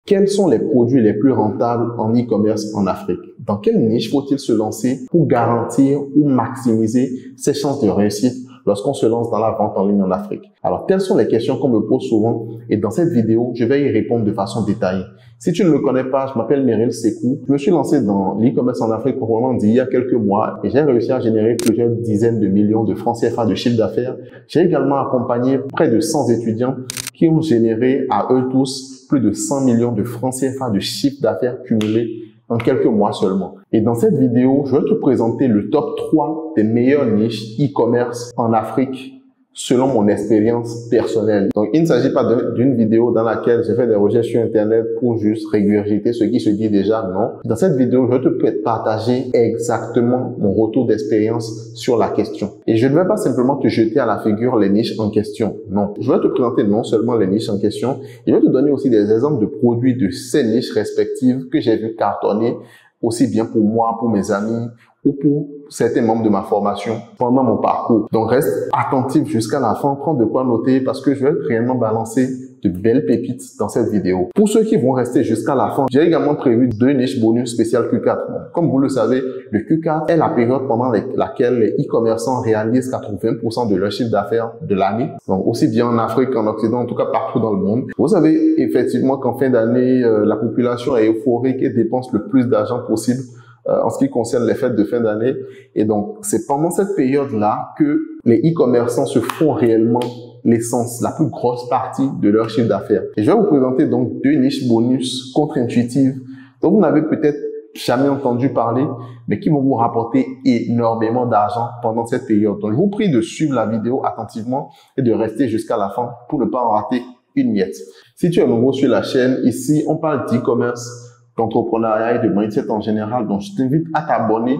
Quels sont les produits les plus rentables en e-commerce en Afrique? Dans quelle niche faut-il se lancer pour garantir ou maximiser ses chances de réussite lorsqu'on se lance dans la vente en ligne en Afrique? Alors, telles sont les questions qu'on me pose souvent et dans cette vidéo, je vais y répondre de façon détaillée. Si tu ne me connais pas, je m'appelle Meryl Sekou. Je me suis lancé dans l'e-commerce en Afrique proprement dit il y a quelques mois et j'ai réussi à générer plusieurs dizaines de millions de francs CFA de chiffre d'affaires. J'ai également accompagné près de 100 étudiants qui ont généré à eux tous plus de 100 millions de francs CFA de chiffre d'affaires cumulé en quelques mois seulement. Et dans cette vidéo, je vais te présenter le top 3 des meilleures niches e-commerce en Afrique selon mon expérience personnelle. Donc, il ne s'agit pas d'une vidéo dans laquelle j'ai fait des recherches sur Internet pour juste régurgiter ce qui se dit déjà, non. Dans cette vidéo, je vais te partager exactement mon retour d'expérience sur la question. Et je ne vais pas simplement te jeter à la figure les niches en question, non. Je vais te présenter non seulement les niches en question, je vais te donner aussi des exemples de produits de ces niches respectives que j'ai vu cartonner aussi bien pour moi, pour mes amis, ou pour certains membres de ma formation pendant mon parcours. Donc, reste attentif jusqu'à la fin, prends de quoi noter parce que je vais réellement balancer de belles pépites dans cette vidéo. Pour ceux qui vont rester jusqu'à la fin, j'ai également prévu 2 niches bonus spéciales Q4. Comme vous le savez, le Q4 est la période pendant laquelle les e-commerçants réalisent 80% de leur chiffre d'affaires de l'année. Donc, aussi bien en Afrique qu'en Occident, en tout cas partout dans le monde. Vous savez effectivement qu'en fin d'année, la population est euphorique et dépense le plus d'argent possible en ce qui concerne les fêtes de fin d'année. Et donc, c'est pendant cette période-là que les e-commerçants se font réellement l'essence, la plus grosse partie de leur chiffre d'affaires. Et je vais vous présenter donc 2 niches bonus contre-intuitives dont vous n'avez peut-être jamais entendu parler, mais qui vont vous rapporter énormément d'argent pendant cette période. Donc, je vous prie de suivre la vidéo attentivement et de rester jusqu'à la fin pour ne pas en rater une miette. Si tu es nouveau sur la chaîne, ici, on parle d'e-commerce, d'entrepreneuriat et de mindset en général. Donc, je t'invite à t'abonner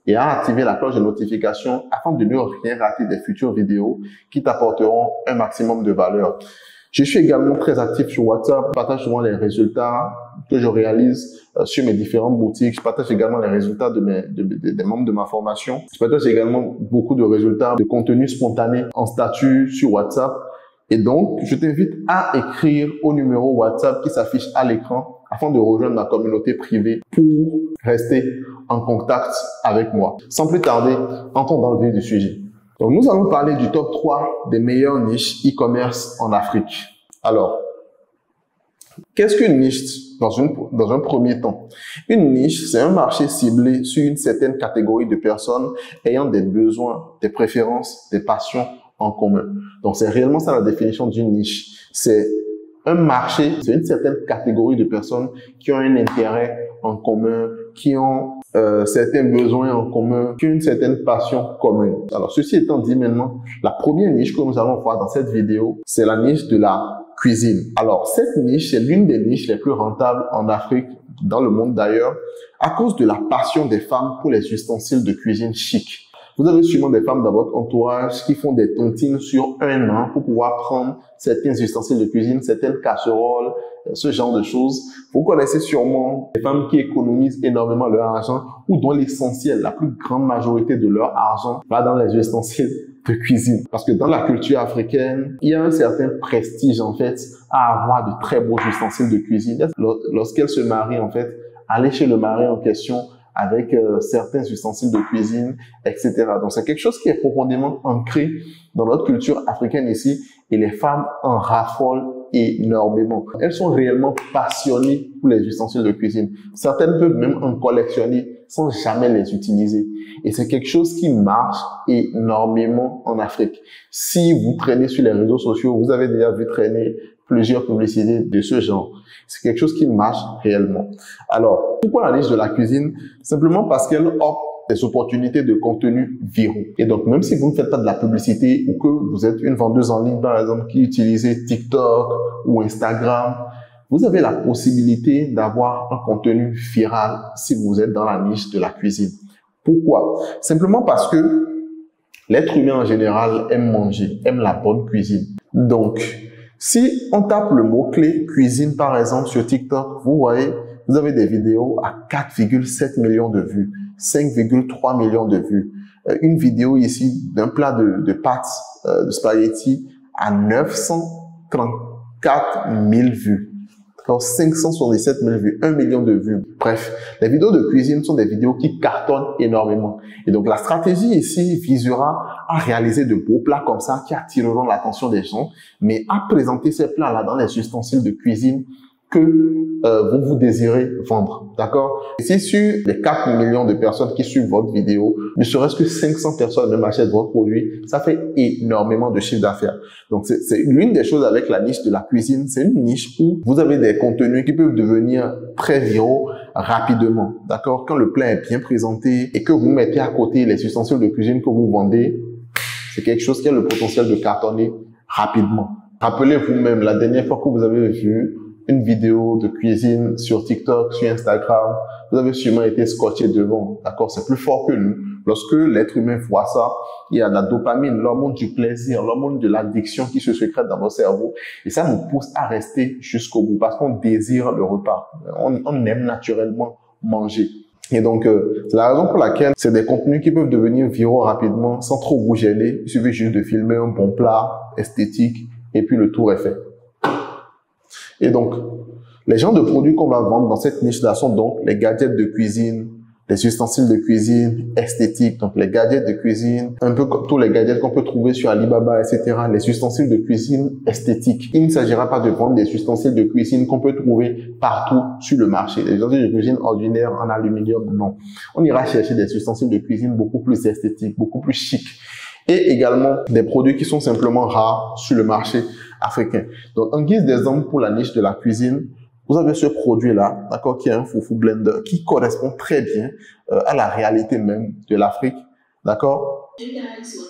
et à activer la cloche de notification afin de ne rien rater des futures vidéos qui t'apporteront un maximum de valeur. Je suis également très actif sur WhatsApp. Je partage souvent les résultats que je réalise sur mes différentes boutiques. Je partage également les résultats des membres de ma formation. Je partage également beaucoup de résultats de contenu spontané en statut sur WhatsApp. Et donc, je t'invite à écrire au numéro WhatsApp qui s'affiche à l'écran afin de rejoindre ma communauté privée pour rester en contact avec moi. Sans plus tarder, entrons dans le vif du sujet. Donc, nous allons parler du top 3 des meilleures niches e-commerce en Afrique. Alors, qu'est-ce qu'une niche dans un premier temps? Une niche, c'est un marché ciblé sur une certaine catégorie de personnes ayant des besoins, des préférences, des passions en commun. Donc, c'est réellement ça la définition d'une niche. C'est un marché, c'est une certaine catégorie de personnes qui ont un intérêt en commun, qui ont certains besoins en commun, qui ont une certaine passion commune. Alors, ceci étant dit maintenant, la première niche que nous allons voir dans cette vidéo, c'est la niche de la cuisine. Alors, cette niche, c'est l'une des niches les plus rentables en Afrique, dans le monde d'ailleurs, à cause de la passion des femmes pour les ustensiles de cuisine chic. Vous avez sûrement des femmes dans votre entourage qui font des tontines sur un an pour pouvoir prendre certains ustensiles de cuisine, certaines casseroles, ce genre de choses. Vous connaissez sûrement des femmes qui économisent énormément leur argent ou dont l'essentiel, la plus grande majorité de leur argent va dans les ustensiles de cuisine. Parce que dans la culture africaine, il y a un certain prestige en fait à avoir de très beaux ustensiles de cuisine. Lorsqu'elles se marient en fait, aller chez le mari en question avec certains ustensiles de cuisine, etc. Donc, c'est quelque chose qui est profondément ancré dans notre culture africaine ici et les femmes en raffolent énormément. Elles sont réellement passionnées pour les ustensiles de cuisine. Certaines peuvent même en collectionner sans jamais les utiliser. Et c'est quelque chose qui marche énormément en Afrique. Si vous traînez sur les réseaux sociaux, vous avez déjà vu traîner plusieurs publicités de ce genre. C'est quelque chose qui marche réellement. Alors, pourquoi la niche de la cuisine? Simplement parce qu'elle offre des opportunités de contenu viraux. Et donc, même si vous ne faites pas de la publicité ou que vous êtes une vendeuse en ligne, par exemple, qui utilise TikTok ou Instagram, vous avez la possibilité d'avoir un contenu viral si vous êtes dans la niche de la cuisine. Pourquoi? Simplement parce que l'être humain en général aime manger, aime la bonne cuisine. Donc, si on tape le mot-clé cuisine, par exemple, sur TikTok, vous voyez, vous avez des vidéos à 4,7 millions de vues, 5,3 millions de vues. Une vidéo ici d'un plat de pâtes de spaghettis à 934 000 vues. Alors 577 000 vues, 1 million de vues. Bref, les vidéos de cuisine sont des vidéos qui cartonnent énormément. Et donc la stratégie ici visera à réaliser de beaux plats comme ça qui attireront l'attention des gens, mais à présenter ces plats-là dans les ustensiles de cuisine que vous désirez vendre, d'accord? Et si sur les 4 millions de personnes qui suivent votre vidéo, ne serait-ce que 500 personnes même achètent votre produit, ça fait énormément de chiffre d'affaires. Donc, c'est l'une des choses avec la niche de la cuisine. C'est une niche où vous avez des contenus qui peuvent devenir très viraux rapidement, d'accord? Quand le plat est bien présenté et que vous mettez à côté les ustensiles de cuisine que vous vendez, c'est quelque chose qui a le potentiel de cartonner rapidement. Rappelez-vous même la dernière fois que vous avez vu une vidéo de cuisine sur TikTok, sur Instagram, vous avez sûrement été scotché devant, d'accord? C'est plus fort que nous. Lorsque l'être humain voit ça, il y a la dopamine, l'hormone du plaisir, l'hormone de l'addiction qui se sécrète dans nos cerveaux. Et ça nous pousse à rester jusqu'au bout parce qu'on désire le repas. On aime naturellement manger. Et donc, c'est la raison pour laquelle c'est des contenus qui peuvent devenir viraux rapidement sans trop vous gêner. Il suffit juste de filmer un bon plat esthétique et puis le tour est fait. Et donc, les genres de produits qu'on va vendre dans cette niche-là sont donc les gadgets de cuisine, les ustensiles de cuisine esthétiques, donc les gadgets de cuisine, un peu comme tous les gadgets qu'on peut trouver sur Alibaba, etc., les ustensiles de cuisine esthétiques. Il ne s'agira pas de vendre des ustensiles de cuisine qu'on peut trouver partout sur le marché. Les ustensiles de cuisine ordinaires en aluminium, non. On ira chercher des ustensiles de cuisine beaucoup plus esthétiques, beaucoup plus chics. Et également des produits qui sont simplement rares sur le marché africain. Donc, en guise d'exemple pour la niche de la cuisine, vous avez ce produit-là, d'accord, qui est un foufou blender, qui correspond très bien à la réalité même de l'Afrique, d'accord?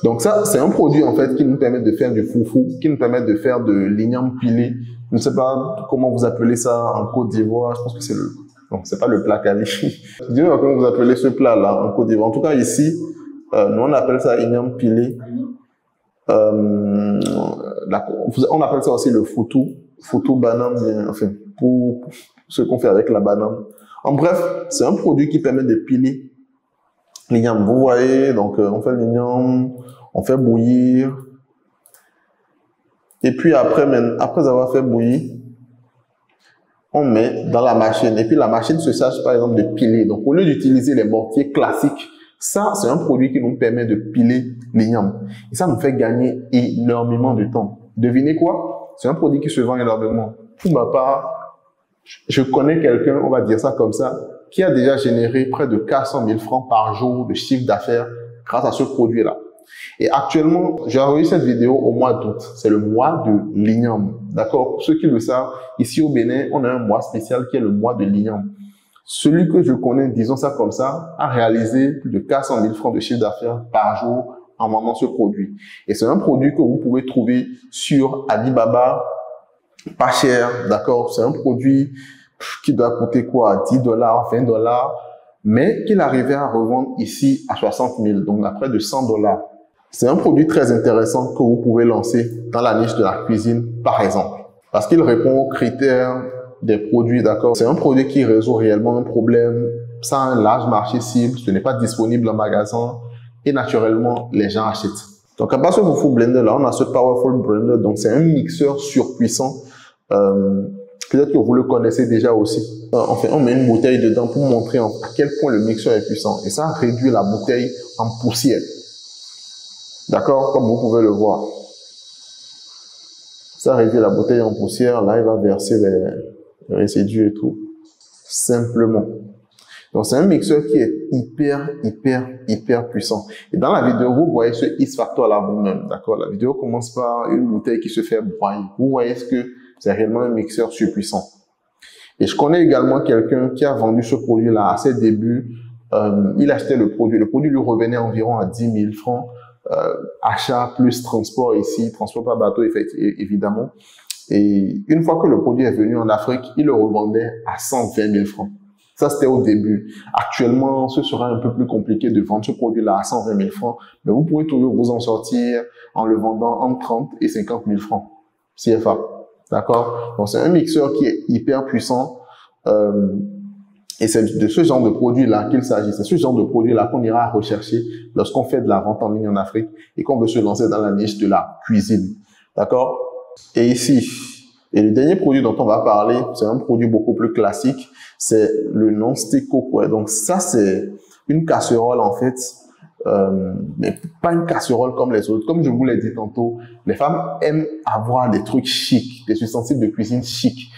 Donc ça, c'est un produit en fait qui nous permet de faire du foufou, qui nous permet de faire de l'igname pilé. Je ne sais pas comment vous appelez ça en Côte d'Ivoire. Je pense que c'est le, non, c'est pas le plat Kali. Je ne sais pas comment vous appelez ce plat-là en Côte d'Ivoire. En tout cas ici, nous on appelle ça igname pilé. On appelle ça aussi le foutou banane, enfin, pour ce qu'on fait avec la banane. En bref, c'est un produit qui permet de piler l'igname. Vous voyez, donc on fait l'igname, on fait bouillir. Et puis après avoir fait bouillir, on met dans la machine. Et puis la machine se charge par exemple de piler. Donc au lieu d'utiliser les mortiers classiques, ça, c'est un produit qui nous permet de piler l'igname. Et ça nous fait gagner énormément de temps. Devinez quoi? C'est un produit qui se vend énormément. Pour ma part, je connais quelqu'un, on va dire ça comme ça, qui a déjà généré près de 400 000 francs par jour de chiffre d'affaires grâce à ce produit-là. Et actuellement, j'ai enregistré cette vidéo au mois d'août. C'est le mois de l'igname. D'accord? Pour ceux qui le savent, ici au Bénin, on a un mois spécial qui est le mois de l'igname. Celui que je connais, disons ça comme ça, a réalisé plus de 400 000 francs de chiffre d'affaires par jour en vendant ce produit. Et c'est un produit que vous pouvez trouver sur Alibaba, pas cher, d'accord? C'est un produit qui doit coûter quoi? 10 dollars, 20 dollars, mais qu'il arrivait à revendre ici à 60 000, donc à près de 100 dollars. C'est un produit très intéressant que vous pouvez lancer dans la niche de la cuisine, par exemple, parce qu'il répond aux critères des produits, d'accord? C'est un produit qui résout réellement un problème. Ça a un large marché cible, ce n'est pas disponible en magasin et naturellement, les gens achètent. Donc, à part ce Foufou Blender là, on a ce Powerful Blender. Donc, c'est un mixeur surpuissant. Peut-être que vous le connaissez déjà aussi. Enfin, on met une bouteille dedans pour montrer à quel point le mixeur est puissant. Et ça réduit la bouteille en poussière. D'accord? Comme vous pouvez le voir. Ça réduit la bouteille en poussière. Là, il va verser les résidus et tout. Simplement. Donc, c'est un mixeur qui est hyper puissant. Et dans la vidéo, vous voyez ce X Factor là vous-même. D'accord? La vidéo commence par une bouteille qui se fait broyer. Vous voyez ce que c'est réellement un mixeur surpuissant. Et je connais également quelqu'un qui a vendu ce produit-là à ses débuts. Il achetait le produit. Le produit lui revenait environ à 10 000 francs. Achat plus transport ici, transport par bateau, évidemment. Et une fois que le produit est venu en Afrique, il le revendait à 120 000 francs. Ça, c'était au début. Actuellement, ce sera un peu plus compliqué de vendre ce produit-là à 120 000 francs, mais vous pouvez toujours vous en sortir en le vendant entre 30 et 50 000 francs CFA. D'accord? Donc, c'est un mixeur qui est hyper puissant. Et c'est de ce genre de produit-là qu'il s'agit. C'est ce genre de produit-là qu'on ira rechercher lorsqu'on fait de la vente en ligne en Afrique et qu'on veut se lancer dans la niche de la cuisine. D'accord? Et ici, Et le dernier produit dont on va parler, c'est un produit beaucoup plus classique, c'est le non-stick cookware. Donc ça, c'est une casserole en fait, mais pas une casserole comme les autres. Comme je vous l'ai dit tantôt, les femmes aiment avoir des trucs chics, des ustensiles de cuisine chics,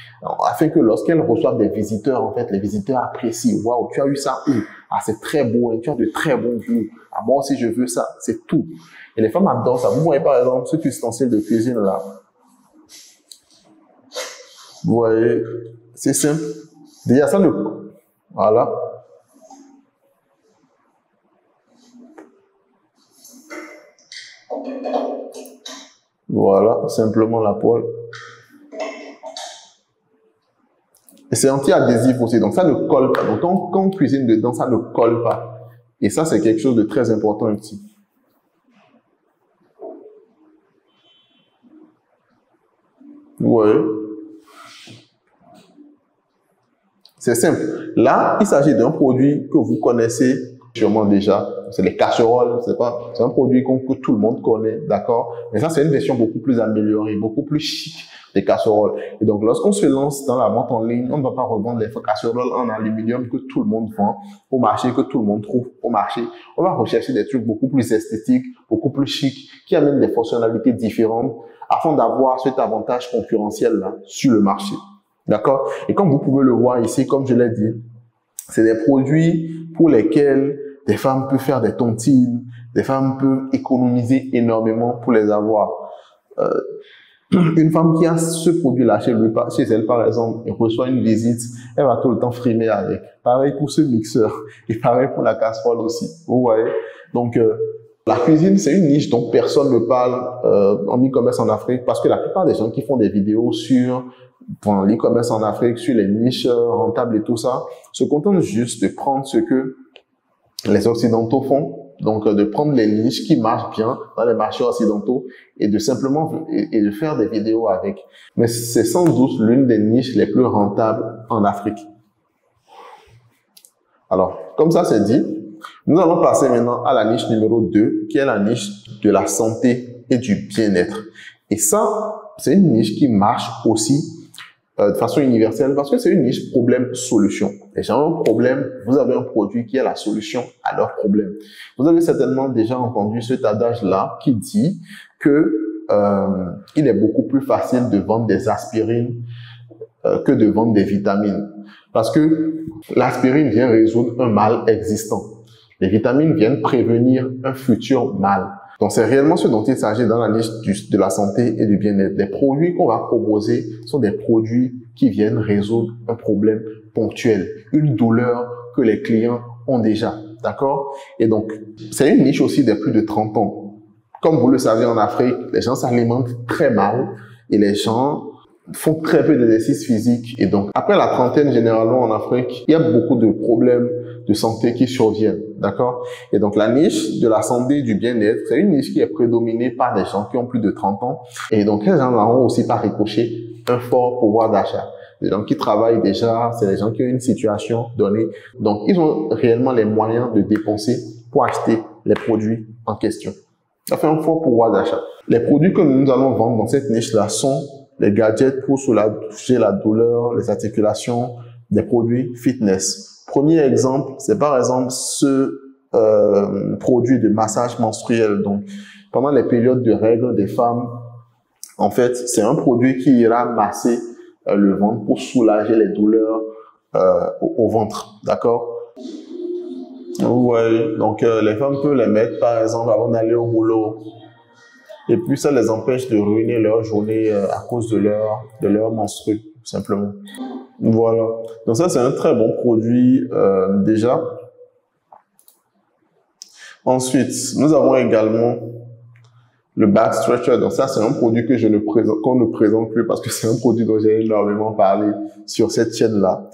afin que lorsqu'elles reçoivent des visiteurs, en fait, les visiteurs apprécient. Waouh, tu as eu ça où? Ah, c'est très beau, et tu as de très bons goûts. Ah, moi aussi, je veux ça. C'est tout. Et les femmes adorent ça. Vous voyez par exemple cet ustensile de cuisine là. Vous voyez, c'est simple. Déjà ça, voilà. Voilà, simplement la poêle. Et c'est anti-adhésif aussi, donc ça ne colle pas. Donc quand on cuisine dedans, ça ne colle pas. Et ça, c'est quelque chose de très important ici. Vous voyez? C'est simple. Là, il s'agit d'un produit que vous connaissez sûrement déjà. C'est les casseroles, c'est un produit que tout le monde connaît, d'accord? Mais ça, c'est une version beaucoup plus améliorée, beaucoup plus chic des casseroles. Et donc, lorsqu'on se lance dans la vente en ligne, on ne va pas revendre les casseroles en aluminium que tout le monde vend au marché, que tout le monde trouve au marché. On va rechercher des trucs beaucoup plus esthétiques, beaucoup plus chics, qui amènent des fonctionnalités différentes afin d'avoir cet avantage concurrentiel-là sur le marché. D'accord? Et comme vous pouvez le voir ici, comme je l'ai dit, c'est des produits pour lesquels des femmes peuvent faire des tontines, des femmes peuvent économiser énormément pour les avoir. Une femme qui a ce produit-là chez elle, par exemple, et reçoit une visite, elle va tout le temps frimer avec. Pareil pour ce mixeur et pareil pour la casserole aussi. Vous voyez? Donc, la cuisine, c'est une niche dont personne ne parle en e-commerce en Afrique parce que la plupart des gens qui font des vidéos sur l'e-commerce en Afrique, sur les niches rentables et tout ça, se contentent juste de prendre ce que les Occidentaux font, donc de prendre les niches qui marchent bien dans les marchés occidentaux et de simplement et de faire des vidéos avec. Mais c'est sans doute l'une des niches les plus rentables en Afrique. Alors, comme ça c'est dit, nous allons passer maintenant à la niche numéro 2, qui est la niche de la santé et du bien-être. Et ça, c'est une niche qui marche aussi de façon universelle parce que c'est une niche problème-solution. Les gens ont un problème, vous avez un produit qui est la solution à leur problème. Vous avez certainement déjà entendu cet adage-là qui dit que il est beaucoup plus facile de vendre des aspirines que de vendre des vitamines. Parce que l'aspirine vient résoudre un mal existant. Les vitamines viennent prévenir un futur mal. Donc, c'est réellement ce dont il s'agit dans la niche de la santé et du bien-être. Les produits qu'on va proposer sont des produits qui viennent résoudre un problème ponctuel, une douleur que les clients ont déjà. D'accord? Et donc, c'est une niche aussi des plus de 30 ans. Comme vous le savez, en Afrique, les gens s'alimentent très mal et les gens font très peu d'exercice physique. Et donc, après la trentaine, généralement en Afrique, il y a beaucoup de problèmes de santé qui surviennent. D'accord? Et donc, la niche de la santé et du bien-être, c'est une niche qui est prédominée par des gens qui ont plus de 30 ans. Et donc, les gens ont aussi par ricochet un fort pouvoir d'achat. Les gens qui travaillent déjà, c'est les gens qui ont une situation donnée. Donc, ils ont réellement les moyens de dépenser pour acheter les produits en question. Ça fait un fort pouvoir d'achat. Les produits que nous allons vendre dans cette niche-là sont les gadgets pour soulager la douleur, les articulations, des produits fitness. Premier exemple, c'est par exemple ce produit de massage menstruel. Donc, pendant les périodes de règles des femmes, en fait, c'est un produit qui ira masser le ventre pour soulager les douleurs au ventre. D'accord? Vous voyez, donc les femmes peuvent les mettre par exemple avant d'aller au boulot. Et puis ça les empêche de ruiner leur journée à cause de leur menstru, simplement. Voilà. Donc ça, c'est un très bon produit déjà. Ensuite, nous avons également le back stretcher. Donc ça, c'est un produit que qu'on ne présente plus parce que c'est un produit dont j'ai énormément parlé sur cette chaîne-là.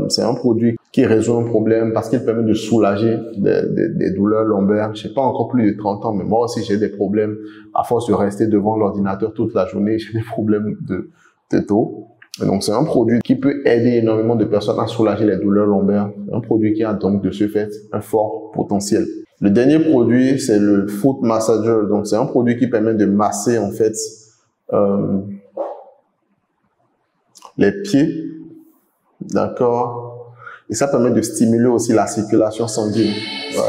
C'est un produit qui résout un problème parce qu'il permet de soulager des douleurs lombaires. Je n'ai pas encore plus de 30 ans, mais moi aussi j'ai des problèmes à force de rester devant l'ordinateur toute la journée. J'ai des problèmes de dos. Et donc c'est un produit qui peut aider énormément de personnes à soulager les douleurs lombaires. Un produit qui a donc de ce fait un fort potentiel. Le dernier produit, c'est le Foot Massager. Donc c'est un produit qui permet de masser en fait les pieds, d'accord? Et ça permet de stimuler aussi la circulation sanguine. Ouais.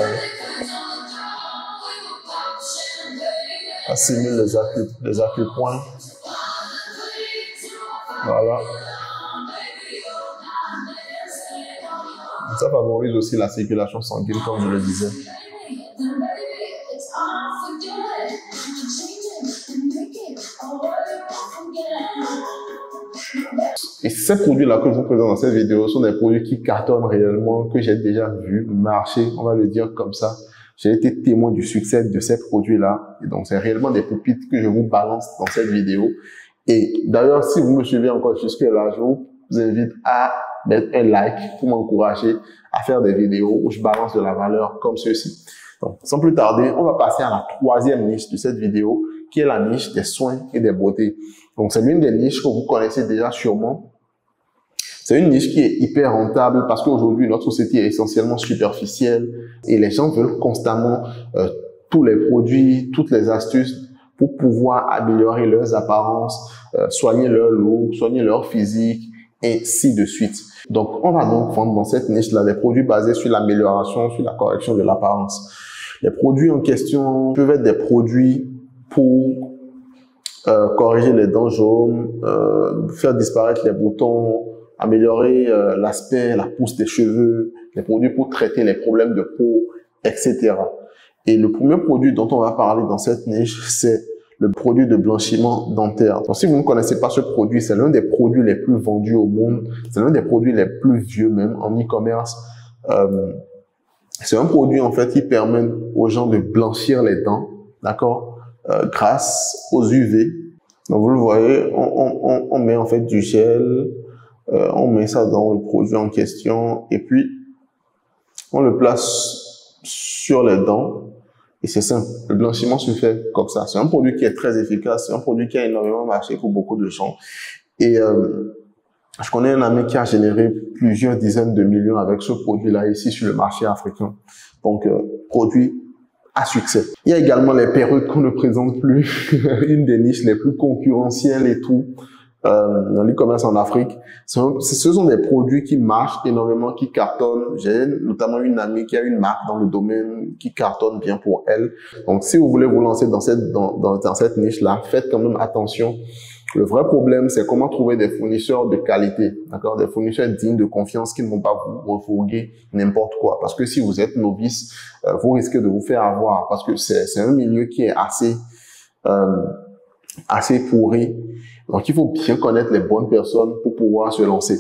Ça stimule les acupoints. Voilà. Ça favorise aussi la circulation sanguine, comme je le disais. Et ces produits-là que je vous présente dans cette vidéo sont des produits qui cartonnent réellement, que j'ai déjà vu marcher, on va le dire comme ça. J'ai été témoin du succès de ces produits-là. Et donc, c'est réellement des pépites que je vous balance dans cette vidéo. Et d'ailleurs, si vous me suivez encore jusque-là, je vous invite à mettre un like pour m'encourager à faire des vidéos où je balance de la valeur comme ceci. Donc, sans plus tarder, on va passer à la troisième niche de cette vidéo, qui est la niche des soins et des beautés. Donc, c'est l'une des niches que vous connaissez déjà sûrement. C'est une niche qui est hyper rentable parce qu'aujourd'hui, notre société est essentiellement superficielle et les gens veulent constamment tous les produits, toutes les astuces pour pouvoir améliorer leurs apparences, soigner leur look, soigner leur physique, et ainsi de suite. Donc, on va donc vendre dans cette niche-là des produits basés sur l'amélioration, sur la correction de l'apparence. Les produits en question peuvent être des produits pour corriger les dents jaunes, faire disparaître les boutons, améliorer l'aspect, la pousse des cheveux, les produits pour traiter les problèmes de peau, etc. Et le premier produit dont on va parler dans cette niche, c'est le produit de blanchiment dentaire. Donc, si vous ne connaissez pas ce produit, c'est l'un des produits les plus vendus au monde. C'est l'un des produits les plus vieux même en e-commerce. C'est un produit en fait qui permet aux gens de blanchir les dents, d'accord, grâce aux UV. Donc, vous le voyez, on met en fait du gel, on met ça dans le produit en question et puis on le place sur les dents. Et c'est simple, le blanchiment se fait comme ça. C'est un produit qui est très efficace, c'est un produit qui a énormément marché pour beaucoup de gens. Et je connais un ami qui a généré plusieurs dizaines de millions avec ce produit-là ici sur le marché africain. Donc, produit à succès. Il y a également les perruques qu'on ne présente plus, une des niches les plus concurrentielles et tout. Dans l'e-commerce en Afrique, ce sont des produits qui marchent énormément, qui cartonnent. J'ai notamment une amie qui a une marque dans le domaine qui cartonne bien pour elle. Donc, si vous voulez vous lancer dans cette niche-là, faites quand même attention. Le vrai problème, c'est comment trouver des fournisseurs de qualité, d'accord, des fournisseurs dignes de confiance qui ne vont pas vous refourguer n'importe quoi. Parce que si vous êtes novice, vous risquez de vous faire avoir, parce que c'est un milieu qui est assez pourri. Donc, il faut bien connaître les bonnes personnes pour pouvoir se lancer,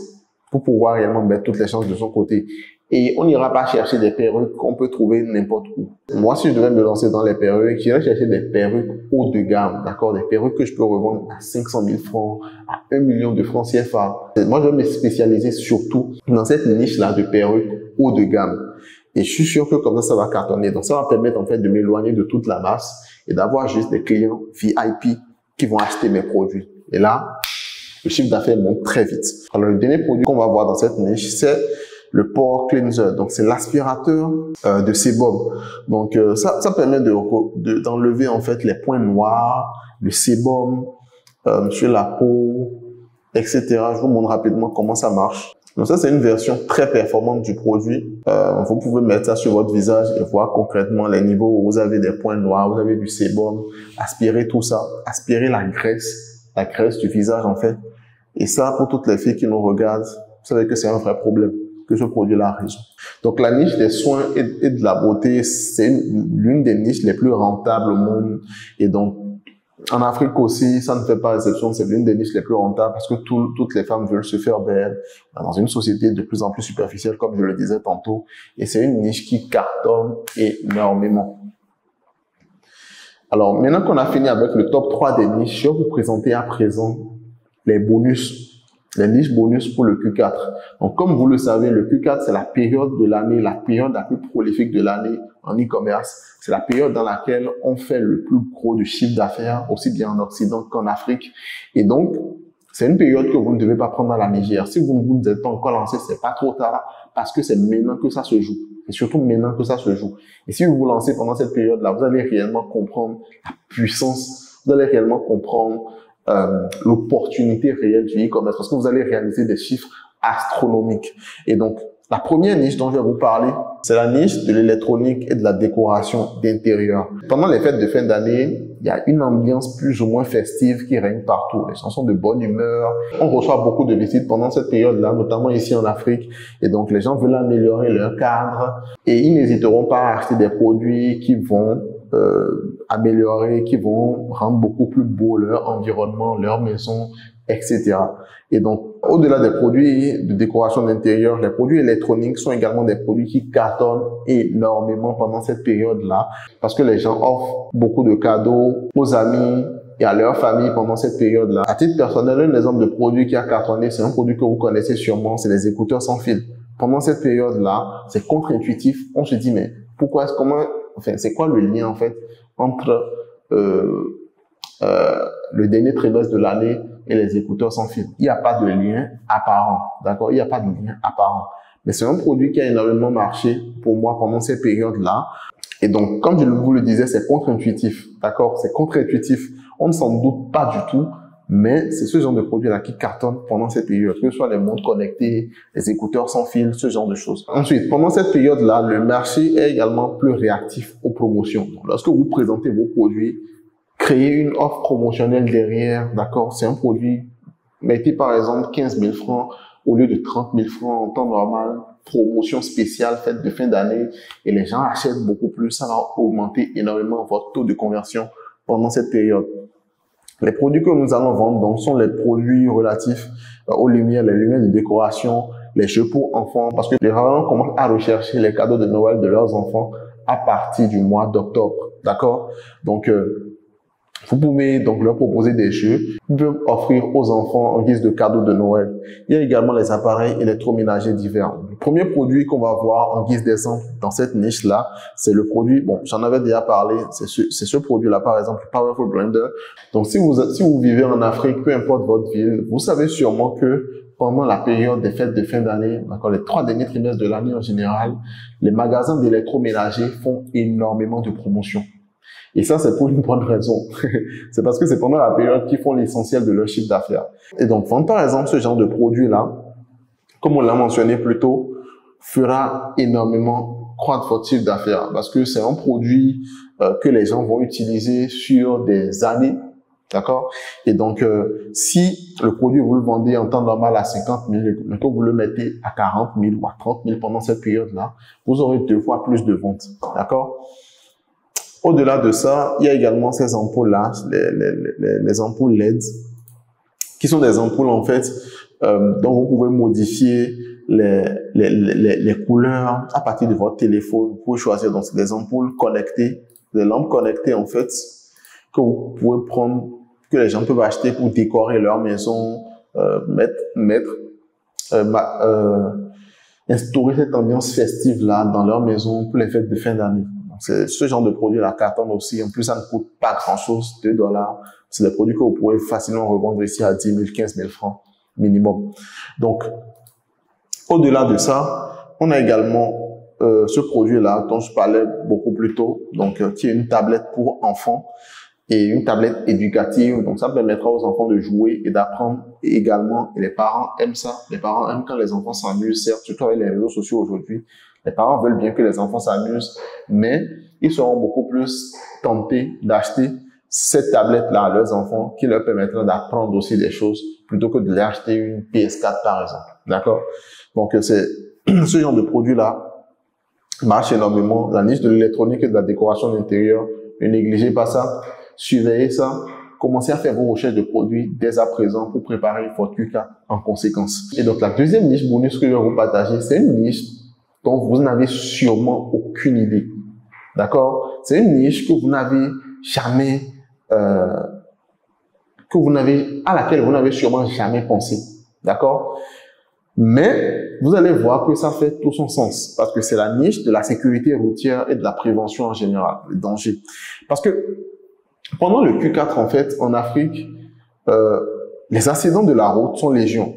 pour pouvoir réellement mettre toutes les chances de son côté. Et on n'ira pas chercher des perruques qu'on peut trouver n'importe où. Moi, si je devais me lancer dans les perruques, j'irais chercher des perruques haut de gamme, d'accord, des perruques que je peux revendre à 500 000 francs, à 1 million de francs CFA. Moi, je vais me spécialiser surtout dans cette niche-là de perruques haut de gamme. Et je suis sûr que comme ça va cartonner. Donc, ça va permettre en fait de m'éloigner de toute la masse et d'avoir juste des clients VIP qui vont acheter mes produits. Et là, le chiffre d'affaires monte très vite. Alors, le dernier produit qu'on va voir dans cette niche, c'est le pore cleanser. Donc, c'est l'aspirateur de sébum. Donc, ça permet d'enlever en fait les points noirs, le sébum sur la peau, etc. Je vous montre rapidement comment ça marche. Donc, ça, c'est une version très performante du produit. Vous pouvez mettre ça sur votre visage et voir concrètement les niveaux où vous avez des points noirs, vous avez du sébum, aspirer tout ça, aspirer la graisse du visage en fait. Et ça, pour toutes les filles qui nous regardent, vous savez que c'est un vrai problème, que ce produit-là a raison. Donc la niche des soins et de la beauté, c'est l'une des niches les plus rentables au monde. Et donc, en Afrique aussi, ça ne fait pas exception, c'est l'une des niches les plus rentables parce que toutes les femmes veulent se faire belles dans une société de plus en plus superficielle, comme je le disais tantôt. Et c'est une niche qui cartonne énormément. Alors, maintenant qu'on a fini avec le top 3 des niches, je vais vous présenter à présent les bonus, les niches bonus pour le Q4. Donc, comme vous le savez, le Q4, c'est la période de l'année, la période la plus prolifique de l'année en e-commerce. C'est la période dans laquelle on fait le plus gros du chiffre d'affaires, aussi bien en Occident qu'en Afrique. Et donc, c'est une période que vous ne devez pas prendre à la légère. Si vous ne vous êtes pas encore lancé, c'est pas trop tard parce que c'est maintenant que ça se joue. C'est surtout maintenant que ça se joue. Et si vous vous lancez pendant cette période-là, vous allez réellement comprendre la puissance, vous allez réellement comprendre l'opportunité réelle du e-commerce parce que vous allez réaliser des chiffres astronomiques. Et donc, la première niche dont je vais vous parler, c'est la niche de l'électronique et de la décoration d'intérieur. Pendant les fêtes de fin d'année, il y a une ambiance plus ou moins festive qui règne partout. Les gens sont de bonne humeur. On reçoit beaucoup de visites pendant cette période-là, notamment ici en Afrique. Et donc, les gens veulent améliorer leur cadre et ils n'hésiteront pas à acheter des produits qui vont améliorer, qui vont rendre beaucoup plus beau leur environnement, leur maison, etc. Et donc, au-delà des produits de décoration d'intérieur, les produits électroniques sont également des produits qui cartonnent énormément pendant cette période-là parce que les gens offrent beaucoup de cadeaux aux amis et à leur famille pendant cette période-là. À titre personnel, un exemple de produit qui a cartonné, c'est un produit que vous connaissez sûrement, c'est les écouteurs sans fil. Pendant cette période-là, c'est contre-intuitif. On se dit, mais pourquoi, c'est quoi le lien en fait entre le dernier trimestre de l'année et les écouteurs sans fil? Il n'y a pas de lien apparent, d'accord? Il n'y a pas de lien apparent. Mais c'est un produit qui a énormément marché pour moi pendant ces périodes-là. Et donc, comme je vous le disais, c'est contre-intuitif, d'accord? C'est contre-intuitif. On ne s'en doute pas du tout, mais c'est ce genre de produit-là qui cartonne pendant cette période, que ce soit les montres connectées, les écouteurs sans fil, ce genre de choses. Ensuite, pendant cette période-là, le marché est également plus réactif aux promotions. Donc, lorsque vous présentez vos produits, créez une offre promotionnelle derrière, d'accord? C'est un produit, mettez par exemple 15 000 francs au lieu de 30 000 francs en temps normal, promotion spéciale faite de fin d'année et les gens achètent beaucoup plus, ça va augmenter énormément votre taux de conversion pendant cette période. Les produits que nous allons vendre donc sont les produits relatifs aux lumières, les lumières de décoration, les jeux pour enfants, parce que les parents commencent à rechercher les cadeaux de Noël de leurs enfants à partir du mois d'octobre, d'accord? Donc, vous pouvez donc leur proposer des jeux, vous pouvez offrir aux enfants en guise de cadeau de Noël. Il y a également les appareils électroménagers divers. Le premier produit qu'on va voir en guise d'exemple dans cette niche-là, c'est le produit, bon, j'en avais déjà parlé, c'est ce produit-là, par exemple, le Powerful Blender. Donc, si vous vivez en Afrique, peu importe votre ville, vous savez sûrement que pendant la période des fêtes de fin d'année, d'accord, les 3 derniers trimestres de l'année en général, les magasins d'électroménager font énormément de promotions. Et ça, c'est pour une bonne raison. C'est parce que c'est pendant la période qu'ils font l'essentiel de leur chiffre d'affaires. Et donc, vendre par exemple ce genre de produit-là, comme on l'a mentionné plus tôt, fera énormément croître votre chiffre d'affaires parce que c'est un produit que les gens vont utiliser sur des années. D'accord? Et donc, si le produit, vous le vendez en temps normal à 50 000, mais que vous le mettez à 40 000 ou à 30 000 pendant cette période-là, vous aurez 2 fois plus de ventes. D'accord? Au-delà de ça, il y a également ces ampoules-là, les ampoules LED, qui sont des ampoules, en fait, dont vous pouvez modifier les couleurs à partir de votre téléphone. Vous pouvez choisir, donc, c'est des ampoules connectées, des lampes connectées, en fait, que vous pouvez prendre, que les gens peuvent acheter pour décorer leur maison, instaurer cette ambiance festive-là dans leur maison pour les fêtes de fin d'année. C'est ce genre de produit la cartonne aussi. En plus, ça ne coûte pas grand-chose, $2. C'est des produits que vous pouvez facilement revendre ici à 10 000, 15 000 francs minimum. Donc, au-delà de ça, on a également ce produit-là dont je parlais beaucoup plus tôt, donc qui est une tablette pour enfants et une tablette éducative. Donc, ça permettra aux enfants de jouer et d'apprendre également. Et les parents aiment ça. Les parents aiment quand les enfants s'amusent, certes, surtout avec les réseaux sociaux aujourd'hui. Les parents veulent bien que les enfants s'amusent, mais ils seront beaucoup plus tentés d'acheter cette tablette-là à leurs enfants qui leur permettra d'apprendre aussi des choses plutôt que de leur acheter une PS4 par exemple. D'accord? Donc, c'est ce genre de produit-là marche énormément. La niche de l'électronique et de la décoration d'intérieur, ne négligez pas ça. Surveillez ça. Commencez à faire vos recherches de produits dès à présent pour préparer votre Q4 en conséquence. Et donc, la deuxième niche bonus que je vais vous partager, c'est une niche dont vous n'avez sûrement aucune idée. D'accord? C'est une niche que vous n'avez jamais, à laquelle vous n'avez sûrement jamais pensé. D'accord? Mais vous allez voir que ça fait tout son sens parce que c'est la niche de la sécurité routière et de la prévention en général, les dangers. Parce que pendant le Q4, en fait, en Afrique, les accidents de la route sont légion.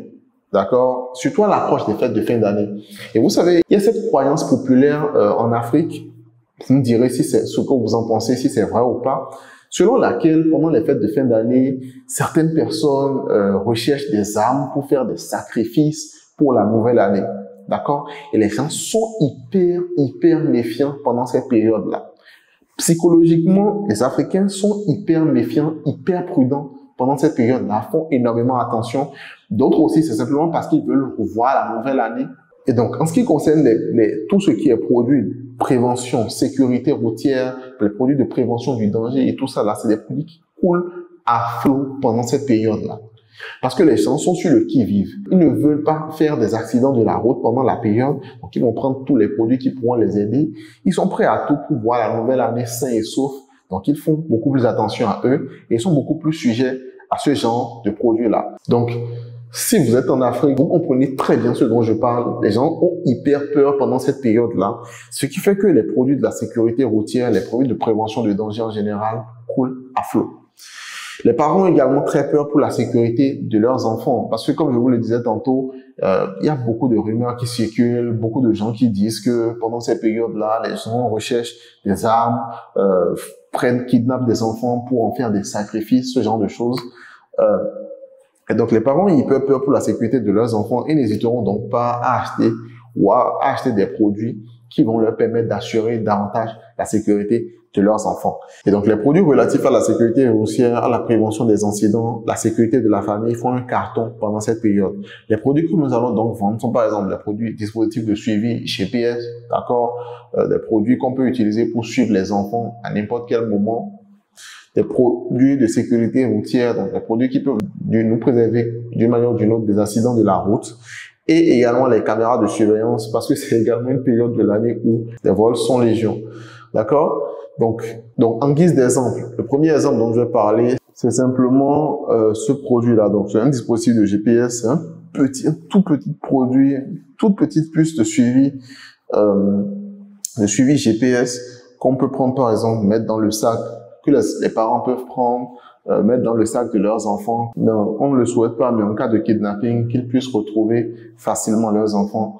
D'accord? Surtout à l'approche des fêtes de fin d'année. Et vous savez, il y a cette croyance populaire en Afrique. Vous me direz si c'est ce que vous en pensez, si c'est vrai ou pas. selon laquelle, pendant les fêtes de fin d'année, certaines personnes recherchent des armes pour faire des sacrifices pour la nouvelle année. D'accord? Et les gens sont hyper méfiants pendant cette période-là. Psychologiquement, les Africains sont hyper méfiants, hyper prudents pendant cette période-là, font énormément attention. D'autres aussi, c'est simplement parce qu'ils veulent revoir la nouvelle année. Et donc, en ce qui concerne tout ce qui est produits, prévention, sécurité routière, les produits de prévention du danger et tout ça, là, c'est des produits qui coulent à flot pendant cette période-là. Parce que les gens sont sur le qui-vive. Ils ne veulent pas faire des accidents de la route pendant la période. Donc, ils vont prendre tous les produits qui pourront les aider. Ils sont prêts à tout pour voir la nouvelle année sain et sauf. Donc, ils font beaucoup plus attention à eux et ils sont beaucoup plus sujets à ce genre de produits-là. Donc, si vous êtes en Afrique, vous comprenez très bien ce dont je parle. Les gens ont hyper peur pendant cette période-là. Ce qui fait que les produits de la sécurité routière, les produits de prévention de danger en général coulent à flot. Les parents ont également très peur pour la sécurité de leurs enfants. Parce que comme je vous le disais tantôt, il y a beaucoup de rumeurs qui circulent, beaucoup de gens qui disent que pendant cette période-là, les gens recherchent des armes, kidnappent des enfants pour en faire des sacrifices, ce genre de choses. Et donc les parents ont hyper peur pour la sécurité de leurs enfants et n'hésiteront donc pas à acheter des produits qui vont leur permettre d'assurer davantage la sécurité de leurs enfants. Et donc, les produits relatifs à la sécurité routière, à la prévention des incidents, la sécurité de la famille font un carton pendant cette période. Les produits que nous allons donc vendre sont par exemple les produits dispositifs de suivi GPS, d'accord, des produits qu'on peut utiliser pour suivre les enfants à n'importe quel moment, des produits de sécurité routière, donc des produits qui peuvent nous préserver d'une manière ou d'une autre des accidents de la route, et également les caméras de surveillance parce que c'est également une période de l'année où les vols sont légion. D'accord? Donc, en guise d'exemple, le premier exemple dont je vais parler, c'est simplement ce produit-là. Donc, c'est un dispositif de GPS, un tout petit produit, toute petite puce de suivi GPS qu'on peut prendre par exemple, mettre dans le sac, que les parents peuvent prendre, mettre dans le sac de leurs enfants. Non, on ne le souhaite pas, mais en cas de kidnapping, qu'ils puissent retrouver facilement leurs enfants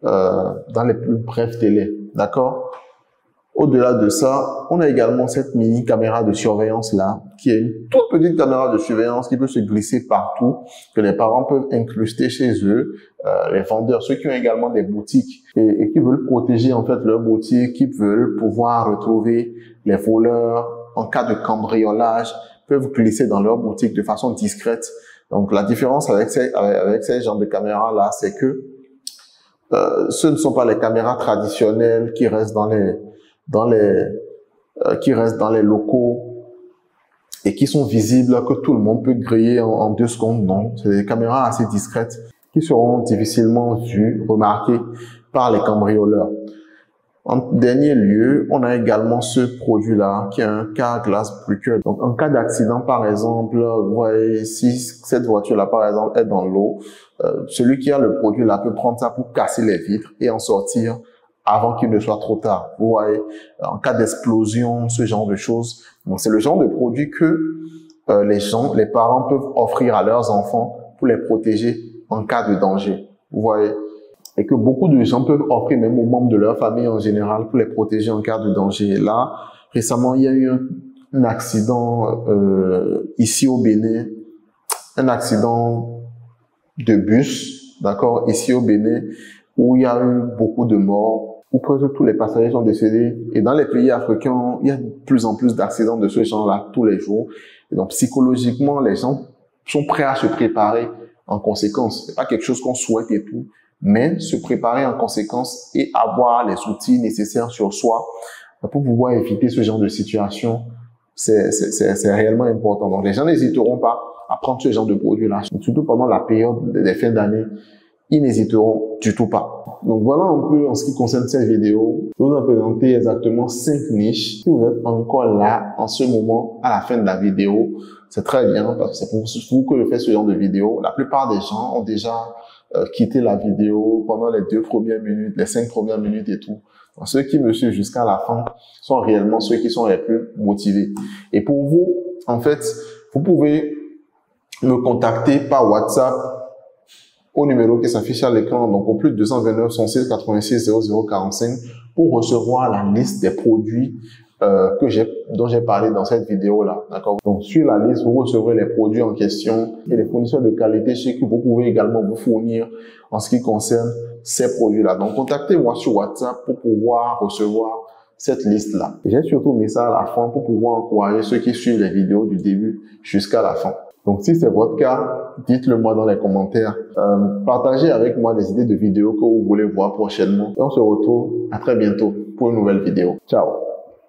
dans les plus brefs délais. D'accord? Au-delà de ça, on a également cette mini caméra de surveillance là, qui est une toute petite caméra de surveillance qui peut se glisser partout, que les parents peuvent incruster chez eux, les vendeurs, ceux qui ont également des boutiques et qui veulent protéger en fait leur boutique, qui veulent pouvoir retrouver les voleurs en cas de cambriolage, peuvent glisser dans leur boutique de façon discrète. Donc la différence avec ces genres de caméras là, c'est que ce ne sont pas les caméras traditionnelles qui restent dans les locaux et qui sont visibles, que tout le monde peut griller en 2 secondes. Non, c'est des caméras assez discrètes qui seront difficilement vues, remarquées par les cambrioleurs. En dernier lieu, on a également ce produit-là qui est un car glass breaker. Donc, en cas d'accident, par exemple, vous voyez, si cette voiture-là, par exemple, est dans l'eau, celui qui a le produit-là peut prendre ça pour casser les vitres et en sortir avant qu'il ne soit trop tard. Vous voyez, en cas d'explosion, ce genre de choses. Donc, c'est le genre de produit que les parents peuvent offrir à leurs enfants pour les protéger en cas de danger. Vous voyez, et que beaucoup de gens peuvent offrir même aux membres de leur famille en général pour les protéger en cas de danger. Là, récemment, il y a eu un accident ici au Bénin, un accident de bus, d'accord, ici au Bénin, où il y a eu beaucoup de morts, où presque tous les passagers sont décédés. Et dans les pays africains, il y a de plus en plus d'accidents de ce genre-là tous les jours. Et donc, psychologiquement, les gens sont prêts à se préparer en conséquence. C'est pas quelque chose qu'on souhaite et tout, mais se préparer en conséquence et avoir les outils nécessaires sur soi pour pouvoir éviter ce genre de situation, c'est réellement important. Donc, les gens n'hésiteront pas à prendre ce genre de produit-là, surtout pendant la période des fins d'année. Ils n'hésiteront du tout pas. Donc voilà un peu en ce qui concerne cette vidéo. Je vous ai présenté exactement 5 niches. Si vous êtes encore là en ce moment à la fin de la vidéo, c'est très bien parce que c'est pour vous que je fais ce genre de vidéo. La plupart des gens ont déjà quitté la vidéo pendant les 2 premières minutes, les 5 premières minutes et tout. Donc, ceux qui me suivent jusqu'à la fin sont réellement ceux qui sont les plus motivés. Et pour vous, en fait, vous pouvez me contacter par WhatsApp au numéro qui s'affiche à l'écran, donc au plus de 229 106 86 00 45 pour recevoir la liste des produits dont j'ai parlé dans cette vidéo-là. D'accord? Donc, sur la liste, vous recevrez les produits en question et les fournisseurs de qualité chez qui vous pouvez également vous fournir en ce qui concerne ces produits-là. Donc, contactez-moi sur WhatsApp pour pouvoir recevoir cette liste-là. J'ai surtout mis ça à la fin pour pouvoir encourager ceux qui suivent les vidéos du début jusqu'à la fin. Donc, si c'est votre cas, dites-le moi dans les commentaires. Partagez avec moi des idées de vidéos que vous voulez voir prochainement. Et on se retrouve à très bientôt pour une nouvelle vidéo. Ciao!